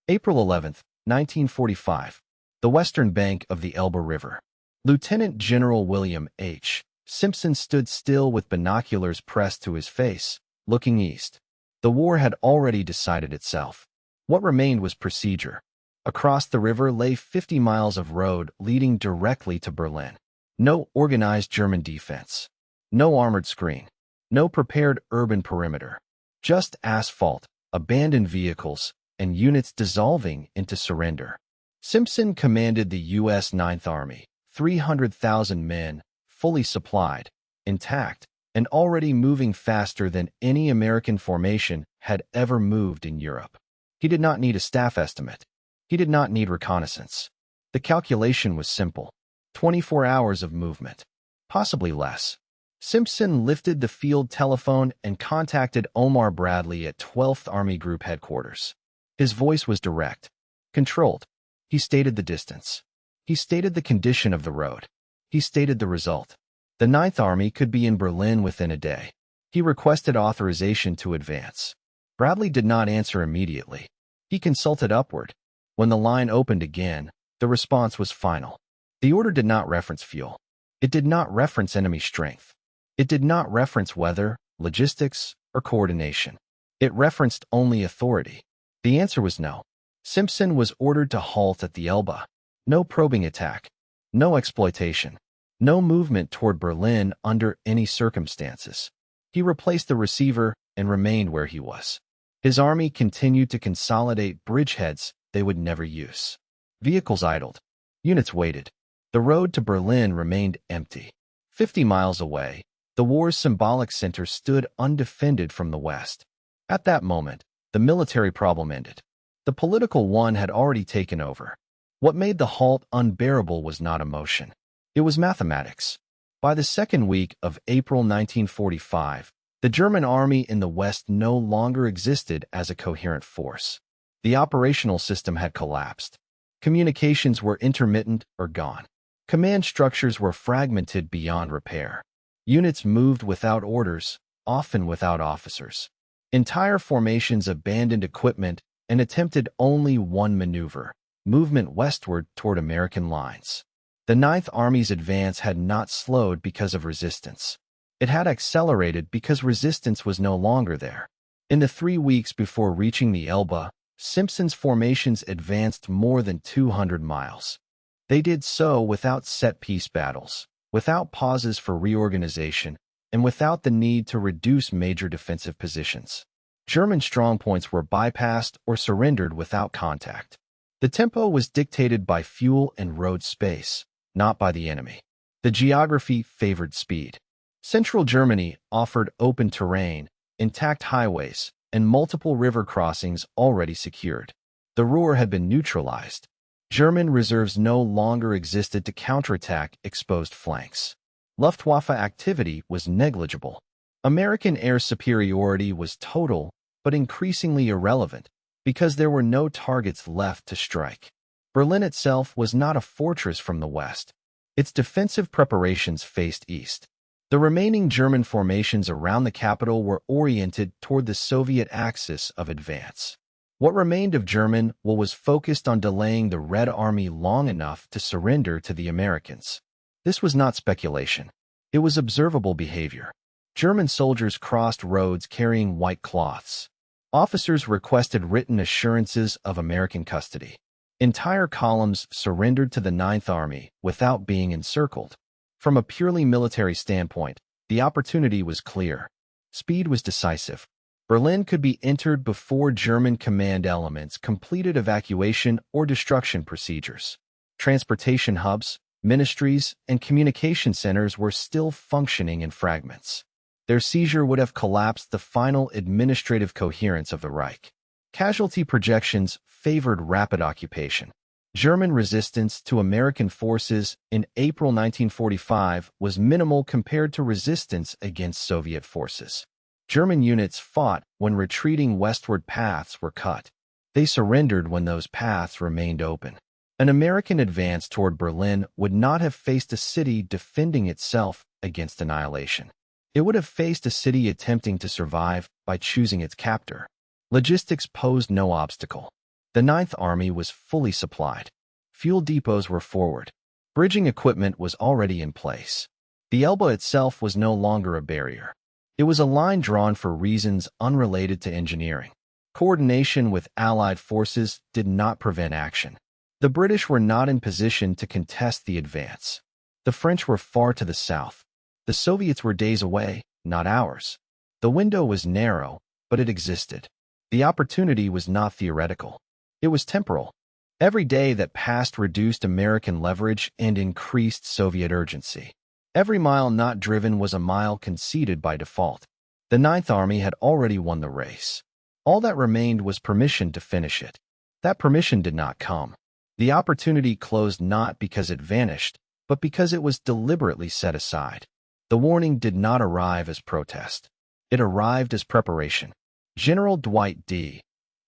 April 11, 1945. The western bank of the Elbe River. Lieutenant General William H. Simpson stood still with binoculars pressed to his face, looking east. The war had already decided itself. What remained was procedure. Across the river lay 50 miles of road leading directly to Berlin. No organized German defense. No armored screen. No prepared urban perimeter. Just asphalt, abandoned vehicles, and units dissolving into surrender. Simpson commanded the U.S. Ninth Army, 300,000 men, fully supplied, intact, and already moving faster than any American formation had ever moved in Europe. He did not need a staff estimate. He did not need reconnaissance. The calculation was simple. 24 hours of movement. Possibly less. Simpson lifted the field telephone and contacted Omar Bradley at 12th Army Group headquarters. His voice was direct, controlled. He stated the distance. He stated the condition of the road. He stated the result. The Ninth Army could be in Berlin within a day. He requested authorization to advance. Bradley did not answer immediately. He consulted upward. When the line opened again, the response was final. The order did not reference fuel. It did not reference enemy strength. It did not reference weather, logistics, or coordination. It referenced only authority. The answer was no. Simpson was ordered to halt at the Elbe. No probing attack. No exploitation. No movement toward Berlin under any circumstances. He replaced the receiver and remained where he was. His army continued to consolidate bridgeheads they would never use. Vehicles idled. Units waited. The road to Berlin remained empty. 50 miles away, the war's symbolic center stood undefended from the west. At that moment, the military problem ended. The political one had already taken over. What made the halt unbearable was not emotion. It was mathematics. By the second week of April 1945, the German army in the West no longer existed as a coherent force. The operational system had collapsed. Communications were intermittent or gone. Command structures were fragmented beyond repair. Units moved without orders, often without officers. Entire formations abandoned equipment and attempted only one maneuver: movement westward toward American lines. The Ninth Army's advance had not slowed because of resistance. It had accelerated because resistance was no longer there. In the 3 weeks before reaching the Elbe, Simpson's formations advanced more than 200 miles. They did so without set-piece battles, without pauses for reorganization, and without the need to reduce major defensive positions. German strongpoints were bypassed or surrendered without contact. The tempo was dictated by fuel and road space, not by the enemy. The geography favored speed. Central Germany offered open terrain, intact highways, and multiple river crossings already secured. The Ruhr had been neutralized. German reserves no longer existed to counterattack exposed flanks. Luftwaffe activity was negligible. American air superiority was total, but increasingly irrelevant, because there were no targets left to strike. Berlin itself was not a fortress from the west. Its defensive preparations faced east. The remaining German formations around the capital were oriented toward the Soviet axis of advance. What remained of German was focused on delaying the Red Army long enough to surrender to the Americans. This was not speculation. It was observable behavior. German soldiers crossed roads carrying white cloths. Officers requested written assurances of American custody. Entire columns surrendered to the Ninth Army without being encircled. From a purely military standpoint, the opportunity was clear. Speed was decisive. Berlin could be entered before German command elements completed evacuation or destruction procedures. Transportation hubs, ministries, and communication centers were still functioning in fragments. Their seizure would have collapsed the final administrative coherence of the Reich. Casualty projections favored rapid occupation. German resistance to American forces in April 1945 was minimal compared to resistance against Soviet forces. German units fought when retreating westward paths were cut. They surrendered when those paths remained open. An American advance toward Berlin would not have faced a city defending itself against annihilation. It would have faced a city attempting to survive by choosing its captor. Logistics posed no obstacle. The Ninth Army was fully supplied. Fuel depots were forward. Bridging equipment was already in place. The Elbe itself was no longer a barrier. It was a line drawn for reasons unrelated to engineering. Coordination with Allied forces did not prevent action. The British were not in position to contest the advance. The French were far to the south. The Soviets were days away, not hours. The window was narrow, but it existed. The opportunity was not theoretical. It was temporal. Every day that passed reduced American leverage and increased Soviet urgency. Every mile not driven was a mile conceded by default. The Ninth Army had already won the race. All that remained was permission to finish it. That permission did not come. The opportunity closed not because it vanished, but because it was deliberately set aside. The warning did not arrive as protest. It arrived as preparation. General Dwight D.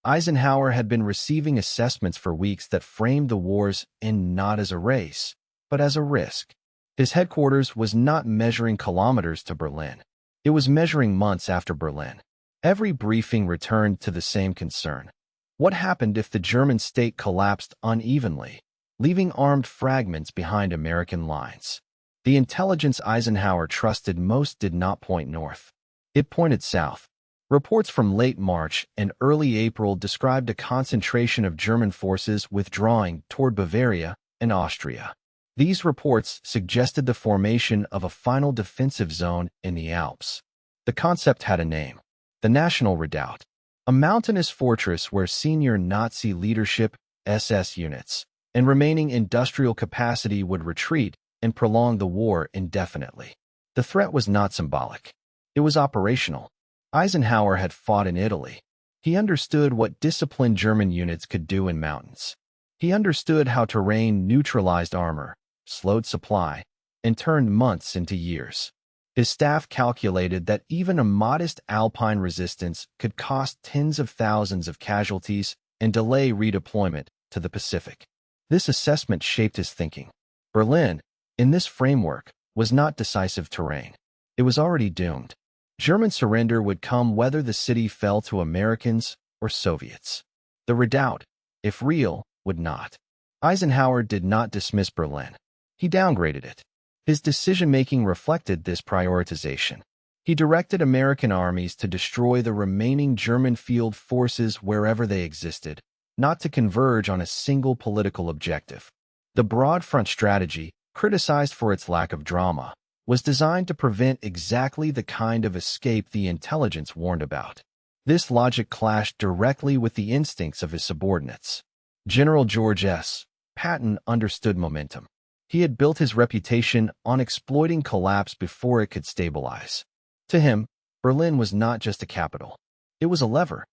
Eisenhower had been receiving assessments for weeks that framed the wars in not as a race, but as a risk. His headquarters was not measuring kilometers to Berlin. It was measuring months after Berlin. Every briefing returned to the same concern. What happened if the German state collapsed unevenly, leaving armed fragments behind American lines? The intelligence Eisenhower trusted most did not point north. It pointed south. Reports from late March and early April described a concentration of German forces withdrawing toward Bavaria and Austria. These reports suggested the formation of a final defensive zone in the Alps. The concept had a name: the National Redoubt, a mountainous fortress where senior Nazi leadership, SS units, and remaining industrial capacity would retreat and prolong the war indefinitely. The threat was not symbolic. It was operational. Eisenhower had fought in Italy. He understood what disciplined German units could do in mountains. He understood how terrain neutralized armor, slowed supply, and turned months into years. His staff calculated that even a modest Alpine resistance could cost tens of thousands of casualties and delay redeployment to the Pacific. This assessment shaped his thinking. Berlin, in this framework, was not decisive terrain. It was already doomed. German surrender would come whether the city fell to Americans or Soviets. The redoubt, if real, would not. Eisenhower did not dismiss Berlin. He downgraded it. His decision-making reflected this prioritization. He directed American armies to destroy the remaining German field forces wherever they existed, not to converge on a single political objective. The broad front strategy, criticized for its lack of drama, was designed to prevent exactly the kind of escape the intelligence warned about. This logic clashed directly with the instincts of his subordinates. General George S. Patton understood momentum. He had built his reputation on exploiting collapse before it could stabilize. To him, Berlin was not just a capital. It was a lever.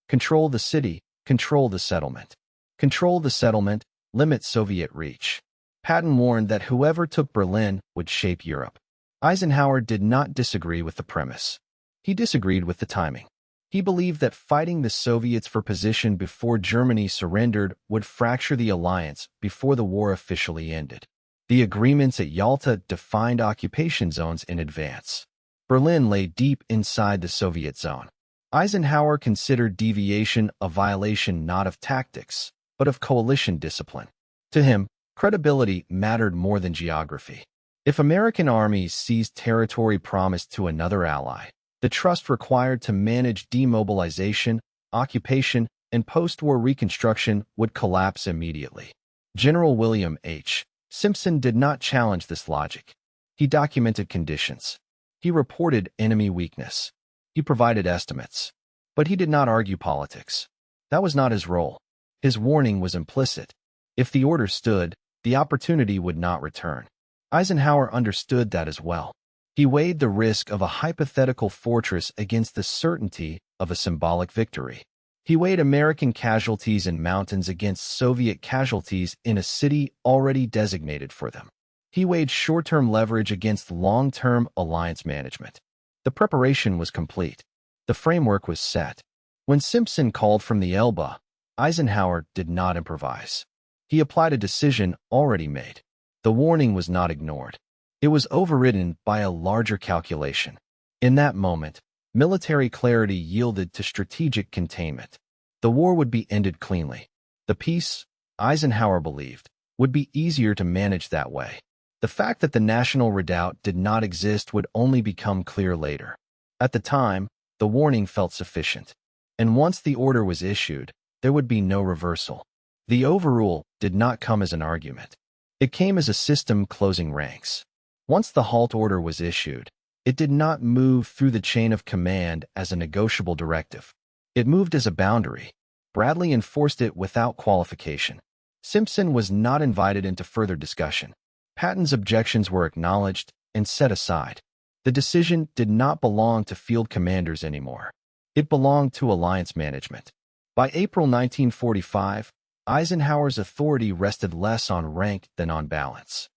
Control the city, control the settlement. Control the settlement, limit Soviet reach. Patton warned that whoever took Berlin would shape Europe. Eisenhower did not disagree with the premise. He disagreed with the timing. He believed that fighting the Soviets for position before Germany surrendered would fracture the alliance before the war officially ended. The agreements at Yalta defined occupation zones in advance. Berlin lay deep inside the Soviet zone. Eisenhower considered deviation a violation not of tactics, but of coalition discipline. To him, credibility mattered more than geography. If American armies seized territory promised to another ally, the trust required to manage demobilization, occupation, and post-war reconstruction would collapse immediately. General William H. Simpson did not challenge this logic. He documented conditions. He reported enemy weakness. He provided estimates. But he did not argue politics. That was not his role. His warning was implicit. If the order stood, the opportunity would not return. Eisenhower understood that as well. He weighed the risk of a hypothetical fortress against the certainty of a symbolic victory. He weighed American casualties in mountains against Soviet casualties in a city already designated for them. He weighed short-term leverage against long-term alliance management. The preparation was complete. The framework was set. When Simpson called from the Elbe, Eisenhower did not improvise. He applied a decision already made. The warning was not ignored. It was overridden by a larger calculation. In that moment, military clarity yielded to strategic containment. The war would be ended cleanly. The peace, Eisenhower believed, would be easier to manage that way. The fact that the national redoubt did not exist would only become clear later. At the time, the warning felt sufficient. And once the order was issued, there would be no reversal. The overrule did not come as an argument. It came as a system closing ranks. Once the halt order was issued, it did not move through the chain of command as a negotiable directive. It moved as a boundary. Bradley enforced it without qualification. Simpson was not invited into further discussion. Patton's objections were acknowledged and set aside. The decision did not belong to field commanders anymore. It belonged to alliance management. By April 1945, Eisenhower's authority rested less on rank than on balance.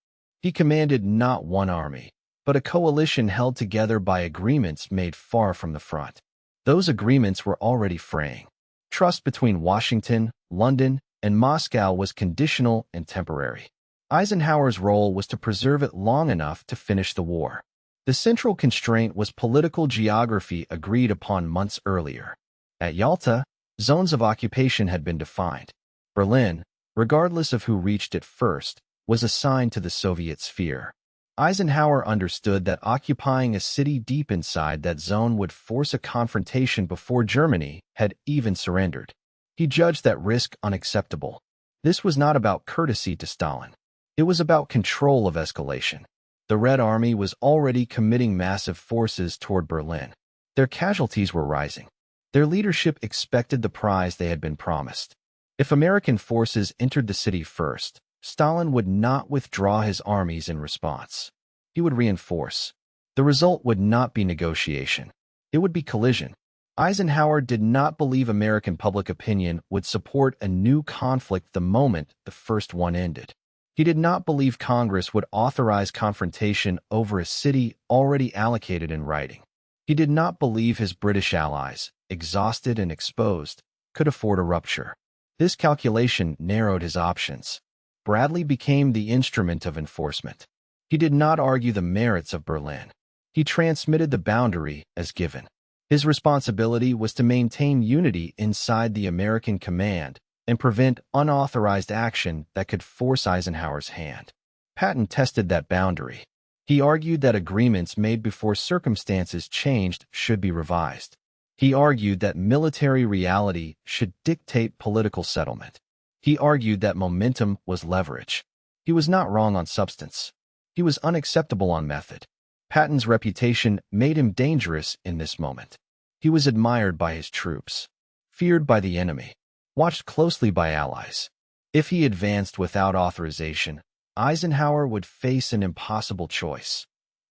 He commanded not one army, but a coalition held together by agreements made far from the front. Those agreements were already fraying. Trust between Washington, London, and Moscow was conditional and temporary. Eisenhower's role was to preserve it long enough to finish the war. The central constraint was political geography agreed upon months earlier. At Yalta, zones of occupation had been defined. Berlin, regardless of who reached it first, was assigned to the Soviet sphere. Eisenhower understood that occupying a city deep inside that zone would force a confrontation before Germany had even surrendered. He judged that risk unacceptable. This was not about courtesy to Stalin. It was about control of escalation. The Red Army was already committing massive forces toward Berlin. Their casualties were rising. Their leadership expected the prize they had been promised. If American forces entered the city first, Stalin would not withdraw his armies in response. He would reinforce. The result would not be negotiation. It would be collision. Eisenhower did not believe American public opinion would support a new conflict the moment the first one ended. He did not believe Congress would authorize confrontation over a city already allocated in writing. He did not believe his British allies, exhausted and exposed, could afford a rupture. This calculation narrowed his options. Bradley became the instrument of enforcement. He did not argue the merits of Berlin. He transmitted the boundary as given. His responsibility was to maintain unity inside the American command and prevent unauthorized action that could force Eisenhower's hand. Patton tested that boundary. He argued that agreements made before circumstances changed should be revised. He argued that military reality should dictate political settlement. He argued that momentum was leverage. He was not wrong on substance. He was unacceptable on method. Patton's reputation made him dangerous in this moment. He was admired by his troops, feared by the enemy, watched closely by allies. If he advanced without authorization, Eisenhower would face an impossible choice: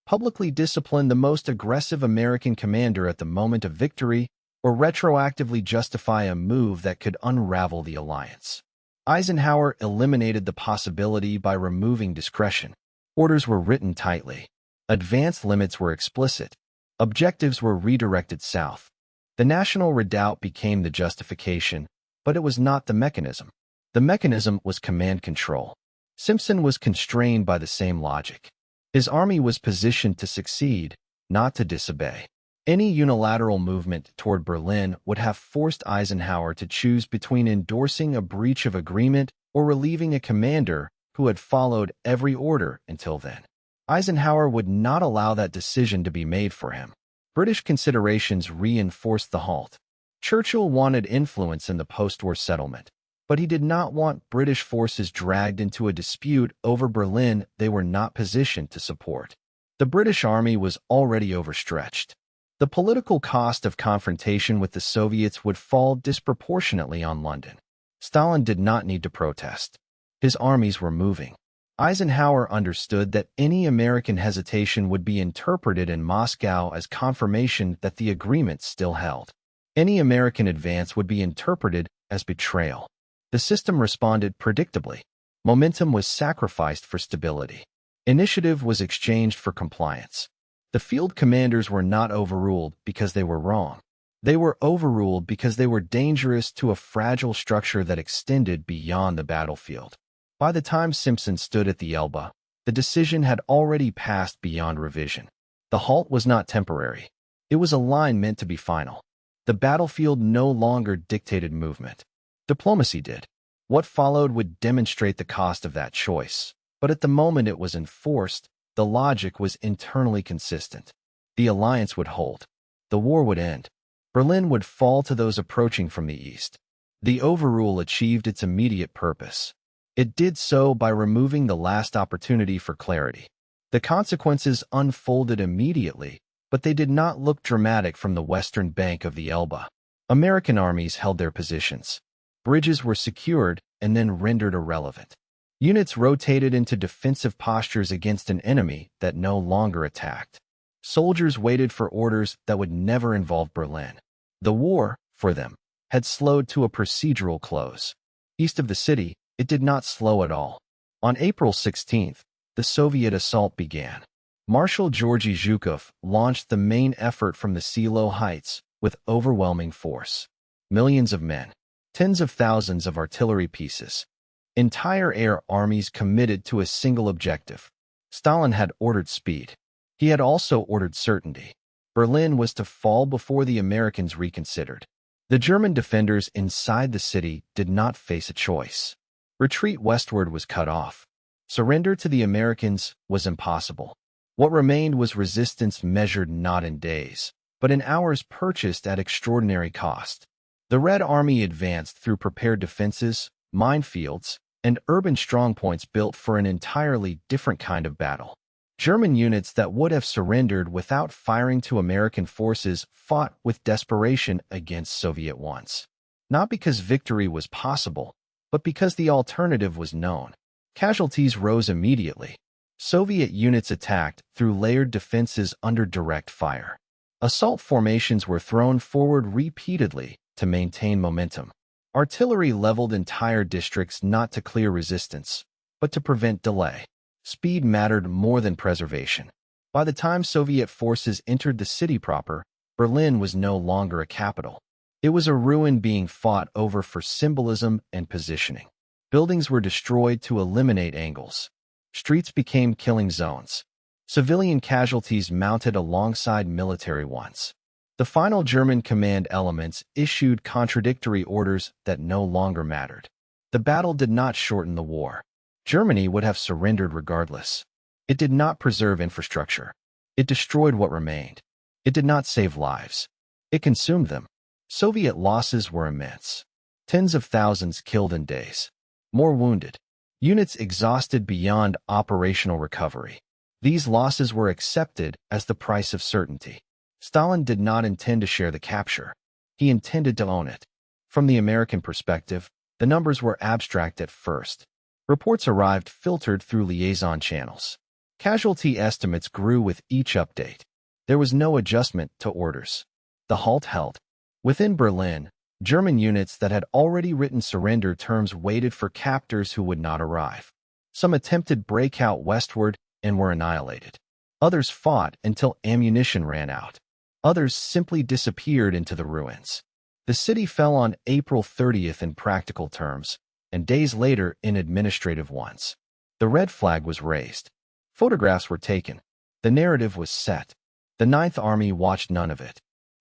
publicly discipline the most aggressive American commander at the moment of victory, or retroactively justify a move that could unravel the alliance. Eisenhower eliminated the possibility by removing discretion. Orders were written tightly. Advance limits were explicit. Objectives were redirected south. The national redoubt became the justification, but it was not the mechanism. The mechanism was command control. Simpson was constrained by the same logic. His army was positioned to succeed, not to disobey. Any unilateral movement toward Berlin would have forced Eisenhower to choose between endorsing a breach of agreement or relieving a commander who had followed every order until then. Eisenhower would not allow that decision to be made for him. British considerations reinforced the halt. Churchill wanted influence in the post-war settlement, but he did not want British forces dragged into a dispute over Berlin they were not positioned to support. The British army was already overstretched. The political cost of confrontation with the Soviets would fall disproportionately on London. Stalin did not need to protest. His armies were moving. Eisenhower understood that any American hesitation would be interpreted in Moscow as confirmation that the agreement still held. Any American advance would be interpreted as betrayal. The system responded predictably. Momentum was sacrificed for stability. Initiative was exchanged for compliance. The field commanders were not overruled because they were wrong. They were overruled because they were dangerous to a fragile structure that extended beyond the battlefield. By the time Simpson stood at the Elbe, the decision had already passed beyond revision. The halt was not temporary. It was a line meant to be final. The battlefield no longer dictated movement. Diplomacy did. What followed would demonstrate the cost of that choice. But at the moment it was enforced, the logic was internally consistent. The alliance would hold. The war would end. Berlin would fall to those approaching from the east. The overrule achieved its immediate purpose. It did so by removing the last opportunity for clarity. The consequences unfolded immediately, but they did not look dramatic from the western bank of the Elbe. American armies held their positions. Bridges were secured and then rendered irrelevant. Units rotated into defensive postures against an enemy that no longer attacked. Soldiers waited for orders that would never involve Berlin. The war, for them, had slowed to a procedural close. East of the city, it did not slow at all. On April 16th, the Soviet assault began. Marshal Georgy Zhukov launched the main effort from the Silo Heights with overwhelming force. Millions of men, tens of thousands of artillery pieces, entire air armies committed to a single objective. Stalin had ordered speed. He had also ordered certainty. Berlin was to fall before the Americans reconsidered. The German defenders inside the city did not face a choice. Retreat westward was cut off. Surrender to the Americans was impossible. What remained was resistance measured not in days, but in hours purchased at extraordinary cost. The Red Army advanced through prepared defenses, minefields, and urban strongpoints built for an entirely different kind of battle. German units that would have surrendered without firing to American forces fought with desperation against Soviet ones. Not because victory was possible, but because the alternative was known. Casualties rose immediately. Soviet units attacked through layered defenses under direct fire. Assault formations were thrown forward repeatedly to maintain momentum. Artillery leveled entire districts not to clear resistance, but to prevent delay. Speed mattered more than preservation. By the time Soviet forces entered the city proper, Berlin was no longer a capital. It was a ruin being fought over for symbolism and positioning. Buildings were destroyed to eliminate angles. Streets became killing zones. Civilian casualties mounted alongside military ones. The final German command elements issued contradictory orders that no longer mattered. The battle did not shorten the war. Germany would have surrendered regardless. It did not preserve infrastructure. It destroyed what remained. It did not save lives. It consumed them. Soviet losses were immense. Tens of thousands killed in days. More wounded. Units exhausted beyond operational recovery. These losses were accepted as the price of certainty. Stalin did not intend to share the capture. He intended to own it. From the American perspective, the numbers were abstract at first. Reports arrived filtered through liaison channels. Casualty estimates grew with each update. There was no adjustment to orders. The halt held. Within Berlin, German units that had already written surrender terms waited for captors who would not arrive. Some attempted breakout westward and were annihilated. Others fought until ammunition ran out. Others simply disappeared into the ruins. The city fell on April 30th in practical terms, and days later in administrative ones. The red flag was raised. Photographs were taken. The narrative was set. The Ninth Army watched none of it.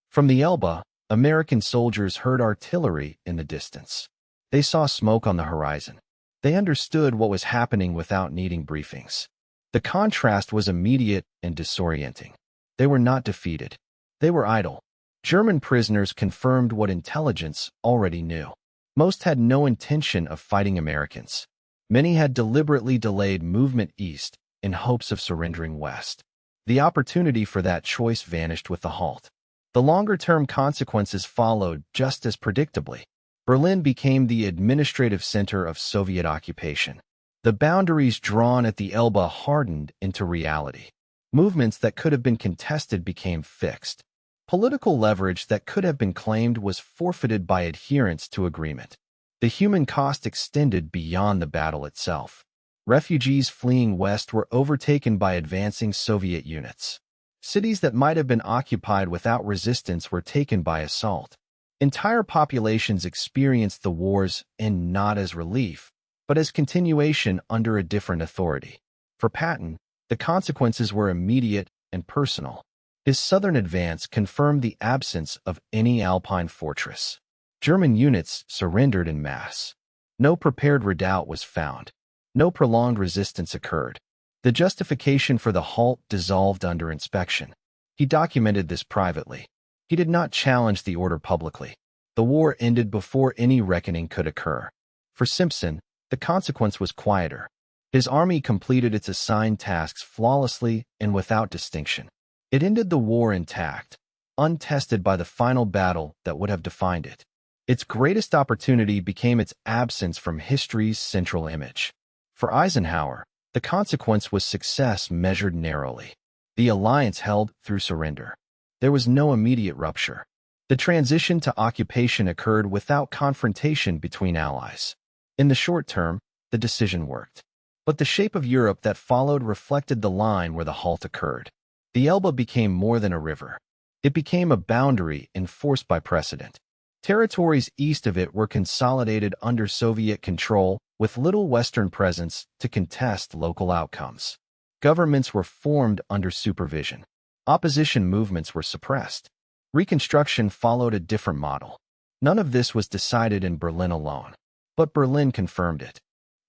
From the Elbe, American soldiers heard artillery in the distance. They saw smoke on the horizon. They understood what was happening without needing briefings. The contrast was immediate and disorienting. They were not defeated. They were idle. German prisoners confirmed what intelligence already knew. Most had no intention of fighting Americans. Many had deliberately delayed movement east in hopes of surrendering west. The opportunity for that choice vanished with the halt. The longer-term consequences followed just as predictably. Berlin became the administrative center of Soviet occupation. The boundaries drawn at the Elbe hardened into reality. Movements that could have been contested became fixed. Political leverage that could have been claimed was forfeited by adherence to agreement. The human cost extended beyond the battle itself. Refugees fleeing west were overtaken by advancing Soviet units. Cities that might have been occupied without resistance were taken by assault. Entire populations experienced the wars and not as relief, but as continuation under a different authority. For Patton, the consequences were immediate and personal. His southern advance confirmed the absence of any Alpine fortress. German units surrendered en masse. No prepared redoubt was found. No prolonged resistance occurred. The justification for the halt dissolved under inspection. He documented this privately. He did not challenge the order publicly. The war ended before any reckoning could occur. For Simpson, the consequence was quieter. His army completed its assigned tasks flawlessly and without distinction. It ended the war intact, untested by the final battle that would have defined it. Its greatest opportunity became its absence from history's central image. For Eisenhower, the consequence was success measured narrowly. The alliance held through surrender. There was no immediate rupture. The transition to occupation occurred without confrontation between allies. In the short term, the decision worked. But the shape of Europe that followed reflected the line where the halt occurred. The Elbe became more than a river. It became a boundary enforced by precedent. Territories east of it were consolidated under Soviet control, with little Western presence to contest local outcomes. Governments were formed under supervision. Opposition movements were suppressed. Reconstruction followed a different model. None of this was decided in Berlin alone. But Berlin confirmed it.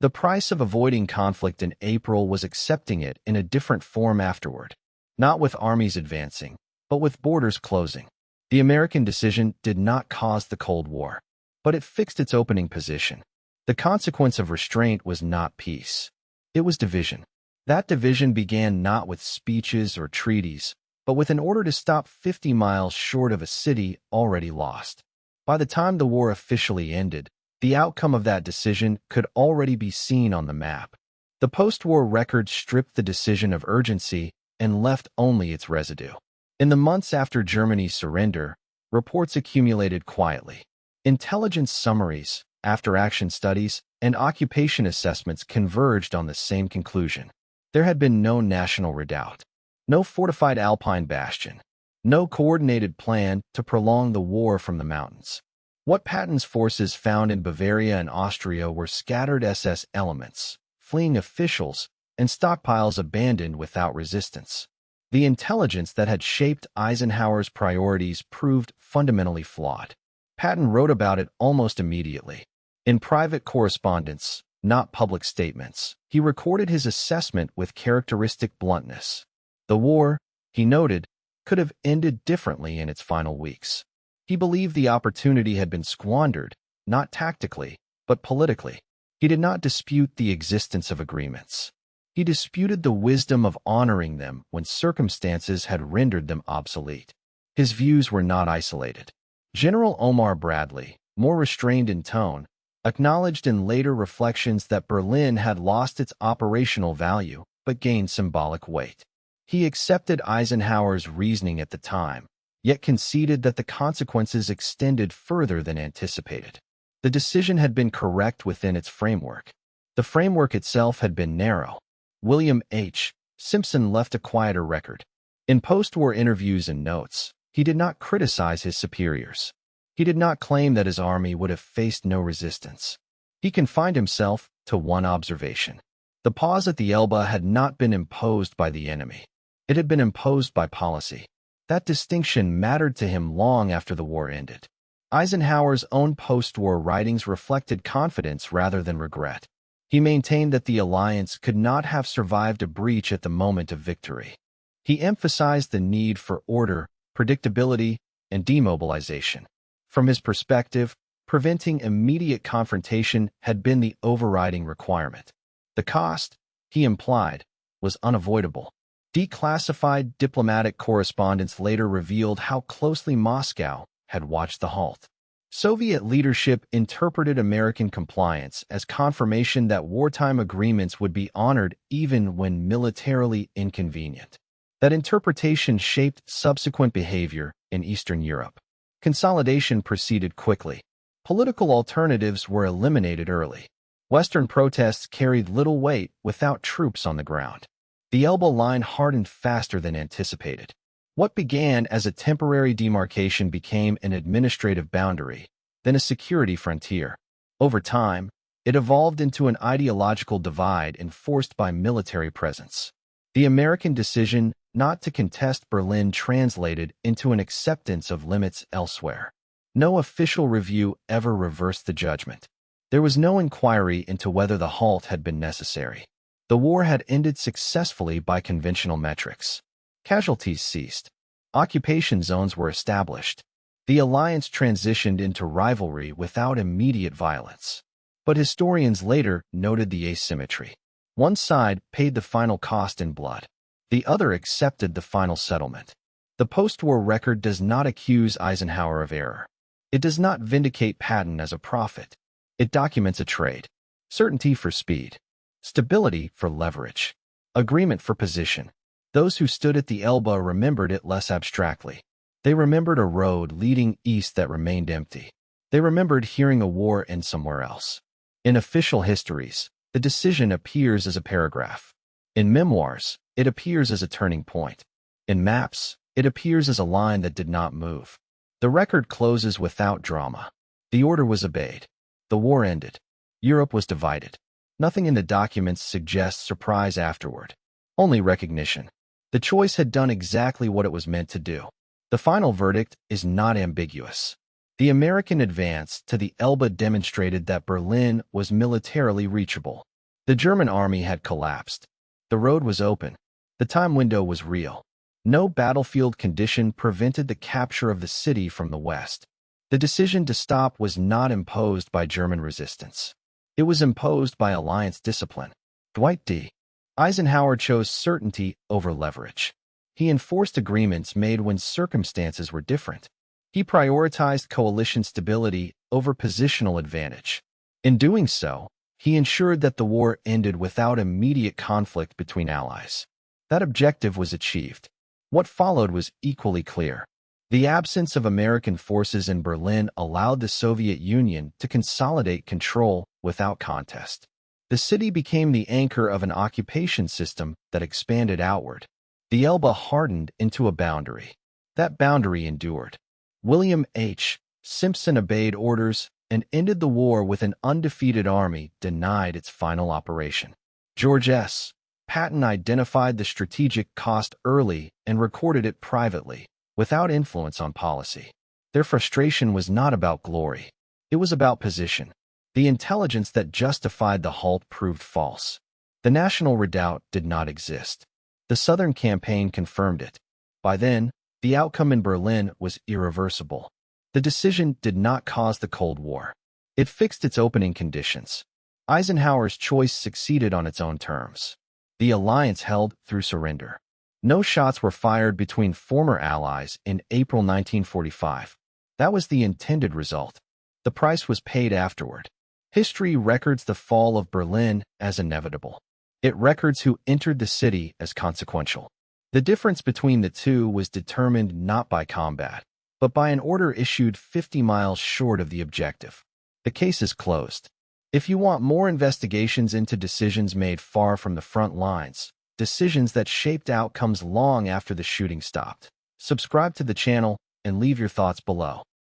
The price of avoiding conflict in April was accepting it in a different form afterward. Not with armies advancing, but with borders closing. The American decision did not cause the Cold War, but it fixed its opening position. The consequence of restraint was not peace. It was division. That division began not with speeches or treaties, but with an order to stop 50 miles short of a city already lost. By the time the war officially ended, the outcome of that decision could already be seen on the map. The post-war record stripped the decision of urgency and left only its residue. In the months after Germany's surrender, reports accumulated quietly. Intelligence summaries, after-action studies, and occupation assessments converged on the same conclusion. There had been no national redoubt, no fortified Alpine bastion, no coordinated plan to prolong the war from the mountains. What Patton's forces found in Bavaria and Austria were scattered SS elements, fleeing officials, and stockpiles abandoned without resistance. The intelligence that had shaped Eisenhower's priorities proved fundamentally flawed. Patton wrote about it almost immediately. In private correspondence, not public statements, he recorded his assessment with characteristic bluntness. The war, he noted, could have ended differently in its final weeks. He believed the opportunity had been squandered, not tactically, but politically. He did not dispute the existence of agreements. He disputed the wisdom of honoring them when circumstances had rendered them obsolete. His views were not isolated. General Omar Bradley, more restrained in tone, acknowledged in later reflections that Berlin had lost its operational value but gained symbolic weight. He accepted Eisenhower's reasoning at the time, yet conceded that the consequences extended further than anticipated. The decision had been correct within its framework. The framework itself had been narrow. William H. Simpson left a quieter record. In post-war interviews and notes, he did not criticize his superiors. He did not claim that his army would have faced no resistance. He confined himself to one observation. The pause at the Elbe had not been imposed by the enemy. It had been imposed by policy. That distinction mattered to him long after the war ended. Eisenhower's own post-war writings reflected confidence rather than regret. He maintained that the alliance could not have survived a breach at the moment of victory. He emphasized the need for order, predictability, and demobilization. From his perspective, preventing immediate confrontation had been the overriding requirement. The cost, he implied, was unavoidable. Declassified diplomatic correspondence later revealed how closely Moscow had watched the halt. Soviet leadership interpreted American compliance as confirmation that wartime agreements would be honored even when militarily inconvenient. That interpretation shaped subsequent behavior in Eastern Europe. Consolidation proceeded quickly. Political alternatives were eliminated early. Western protests carried little weight without troops on the ground. The Elbe line hardened faster than anticipated. What began as a temporary demarcation became an administrative boundary, then a security frontier. Over time, it evolved into an ideological divide enforced by military presence. The American decision not to contest Berlin translated into an acceptance of limits elsewhere. No official review ever reversed the judgment. There was no inquiry into whether the halt had been necessary. The war had ended successfully by conventional metrics. Casualties ceased. Occupation zones were established. The alliance transitioned into rivalry without immediate violence. But historians later noted the asymmetry. One side paid the final cost in blood. The other accepted the final settlement. The post-war record does not accuse Eisenhower of error. It does not vindicate Patton as a prophet. It documents a trade. Certainty for speed. Stability for leverage. Agreement for position. Those who stood at the Elbe remembered it less abstractly. They remembered a road leading east that remained empty. They remembered hearing a war end somewhere else. In official histories, the decision appears as a paragraph. In memoirs, it appears as a turning point. In maps, it appears as a line that did not move. The record closes without drama. The order was obeyed. The war ended. Europe was divided. Nothing in the documents suggests surprise afterward. Only recognition. The choice had done exactly what it was meant to do. The final verdict is not ambiguous. The American advance to the Elbe demonstrated that Berlin was militarily reachable. The German army had collapsed. The road was open. The time window was real. No battlefield condition prevented the capture of the city from the west. The decision to stop was not imposed by German resistance. It was imposed by alliance discipline. Dwight D. Eisenhower chose certainty over leverage. He enforced agreements made when circumstances were different. He prioritized coalition stability over positional advantage. In doing so, he ensured that the war ended without immediate conflict between allies. That objective was achieved. What followed was equally clear. The absence of American forces in Berlin allowed the Soviet Union to consolidate control without contest. The city became the anchor of an occupation system that expanded outward. The Elbe hardened into a boundary. That boundary endured. William H. Simpson obeyed orders and ended the war with an undefeated army denied its final operation. George S. Patton identified the strategic cost early and recorded it privately, without influence on policy. Their frustration was not about glory. It was about position. The intelligence that justified the halt proved false. The national redoubt did not exist. The Southern campaign confirmed it. By then, the outcome in Berlin was irreversible. The decision did not cause the Cold War. It fixed its opening conditions. Eisenhower's choice succeeded on its own terms. The alliance held through surrender. No shots were fired between former allies in April 1945. That was the intended result. The price was paid afterward. History records the fall of Berlin as inevitable. It records who entered the city as consequential. The difference between the two was determined not by combat, but by an order issued 50 miles short of the objective. The case is closed. If you want more investigations into decisions made far from the front lines, decisions that shaped outcomes long after the shooting stopped, subscribe to the channel and leave your thoughts below.